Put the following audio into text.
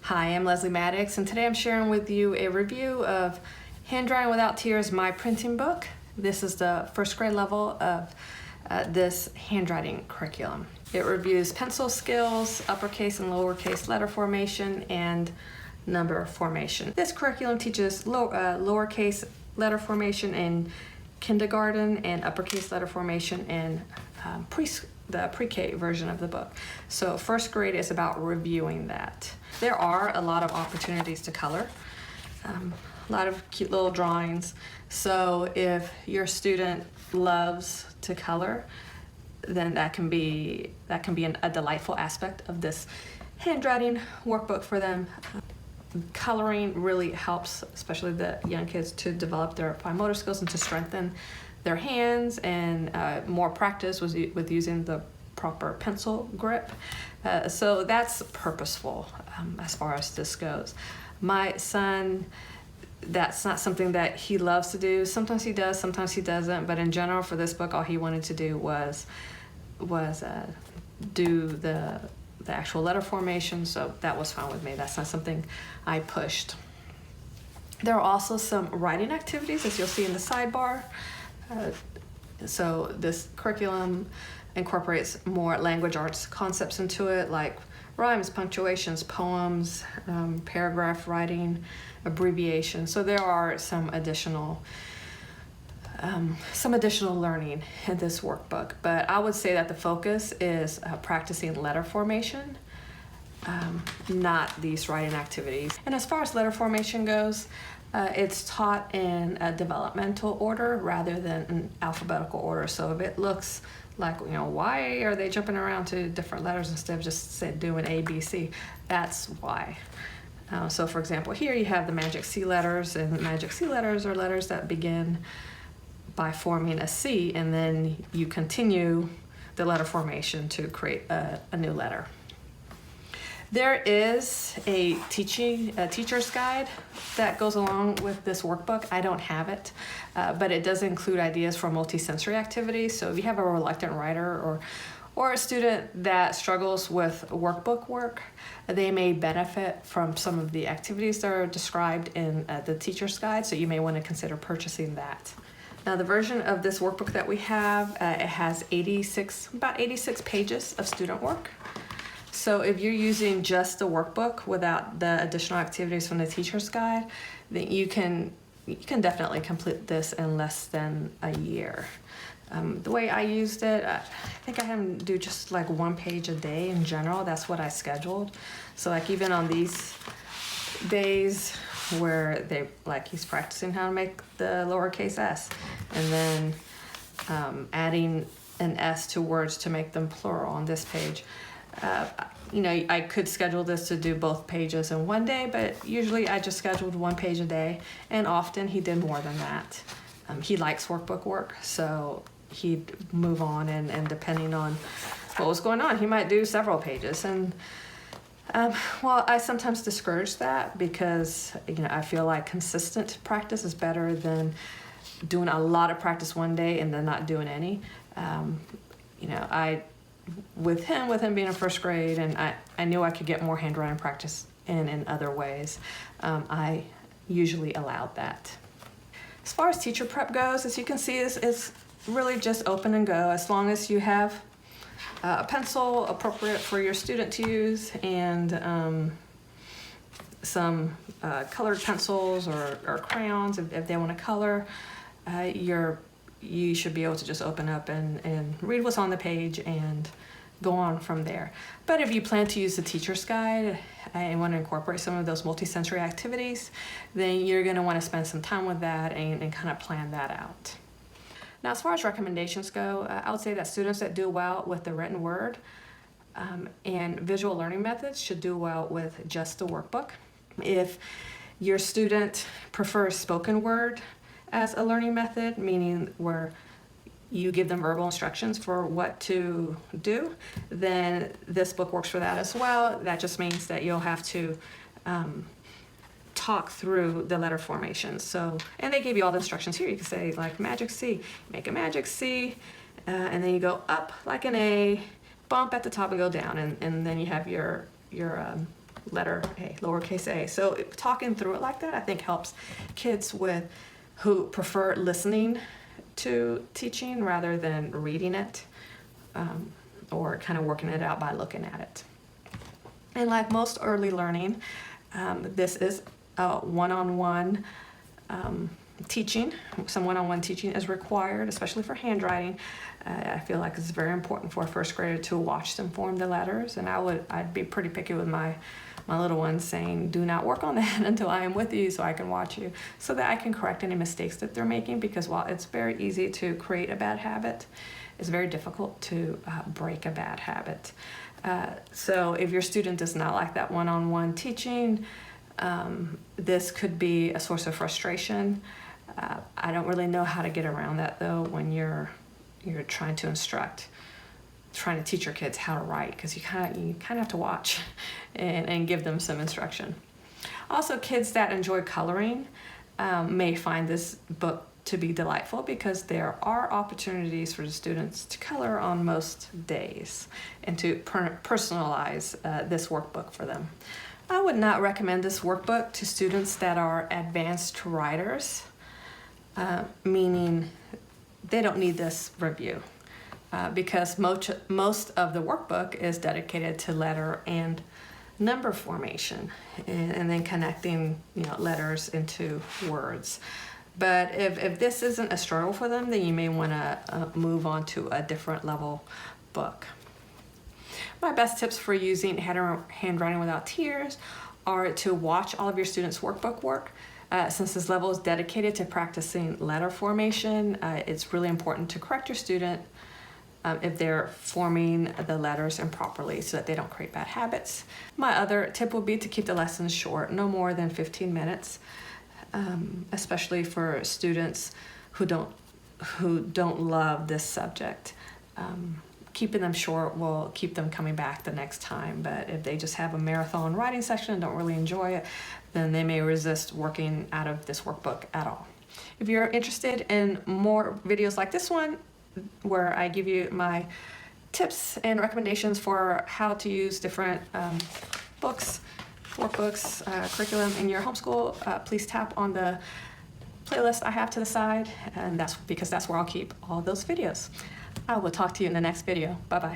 Hi, I'm Leslie Maddox, and today I'm sharing with you a review of Handwriting Without Tears, my printing book. This is the first grade level of this handwriting curriculum. It reviews pencil skills, uppercase and lowercase letter formation, and number formation. This curriculum teaches lowercase letter formation in kindergarten and uppercase letter formation in the pre-K version of the book. So first grade is about reviewing that. There are a lot of opportunities to color, a lot of cute little drawings. So if your student loves to color, then that can be a delightful aspect of this handwriting workbook for them. Coloring really helps, especially the young kids, to develop their fine motor skills and to strengthen their hands, and more practice with using the proper pencil grip. So that's purposeful as far as this goes. My son, that's not something that he loves to do. Sometimes he does, sometimes he doesn't, but in general for this book all he wanted to do was do the actual letter formation, so that was fine with me. That's not something I pushed. There are also some writing activities, as you'll see in the sidebar. So this curriculum incorporates more language arts concepts into it, like rhymes, punctuations, poems, paragraph writing, abbreviation. So there are some additional learning in this workbook, but I would say that the focus is practicing letter formation, not these writing activities. And as far as letter formation goes, it's taught in a developmental order rather than an alphabetical order. So if it looks like, why are they jumping around to different letters instead of just doing A, B, C? That's why. So for example, here you have the magic C letters, and the magic C letters are letters that begin by forming a C, and then you continue the letter formation to create a new letter. There is a teacher's guide that goes along with this workbook. I don't have it, but it does include ideas for multisensory activities. So if you have a reluctant writer or a student that struggles with workbook work, they may benefit from some of the activities that are described in the teacher's guide, so you may want to consider purchasing that. Now the version of this workbook that we have, it has about 86 pages of student work. So if you're using just the workbook without the additional activities from the teacher's guide, then you can definitely complete this in less than a year. The way I used it, I think I had him do just like 1 page a day in general. That's what I scheduled. So like even on these days where he's practicing how to make the lowercase s, and then adding an s to words to make them plural on this page. I could schedule this to do both pages in 1 day, but usually I just scheduled 1 page a day, and often he did more than that. He likes workbook work, so he'd move on, and depending on what was going on, he might do several pages. And well, I sometimes discourage that because I feel like consistent practice is better than doing a lot of practice 1 day and then not doing any. With him being in first grade, and I knew I could get more handwriting practice in other ways, I usually allowed that. As far as teacher prep goes, as you can see, it's really just open and go. As long as you have a pencil appropriate for your student to use, and some colored pencils or crayons if they want to color, you should be able to just open up and read what's on the page and go on from there. But if you plan to use the teacher's guide and want to incorporate some of those multisensory activities, then you're going to want to spend some time with that and kind of plan that out. Now, as far as recommendations go, I would say that students that do well with the written word and visual learning methods should do well with just the workbook. If your student prefers spoken word as a learning method, meaning where you give them verbal instructions for what to do, then this book works for that as well. That just means that you'll have to talk through the letter formation. So, and they gave you all the instructions here. You can say like magic C, make a magic C, and then you go up like an A, bump at the top and go down, and then you have your letter A, lowercase a. So talking through it like that, I think helps kids who prefer listening to teaching rather than reading it, or kind of working it out by looking at it. And like most early learning, this is a one-on-one teaching. Some one-on-one teaching is required, especially for handwriting. I feel like it's very important for a first grader to watch them form the letters, and I'd be pretty picky with my little ones, saying, do not work on that until I am with you so I can watch you, so that I can correct any mistakes that they're making, because while it's very easy to create a bad habit, it's very difficult to break a bad habit. So if your student does not like that one-on-one teaching, this could be a source of frustration. I don't really know how to get around that though when you're trying to teach your kids how to write, because you kind of have to watch and give them some instruction. Also, kids that enjoy coloring may find this book to be delightful, because there are opportunities for the students to color on most days and to personalize this workbook for them. I would not recommend this workbook to students that are advanced writers, meaning they don't need this review, because most of the workbook is dedicated to letter and number formation, and then connecting letters into words. But if this isn't a struggle for them, then you may want to move on to a different level book. My best tips for using Handwriting Without Tears are to watch all of your students' workbook work. Since this level is dedicated to practicing letter formation, it's really important to correct your student if they're forming the letters improperly, so that they don't create bad habits. My other tip would be to keep the lessons short, no more than 15 minutes, especially for students who don't love this subject. Keeping them short will keep them coming back the next time, but if they just have a marathon writing section and don't really enjoy it, then they may resist working out of this workbook at all. If you're interested in more videos like this one, where I give you my tips and recommendations for how to use different books, workbooks, curriculum in your homeschool, please tap on the playlist I have to the side, and that's because that's where I'll keep all those videos. I will talk to you in the next video. Bye-bye.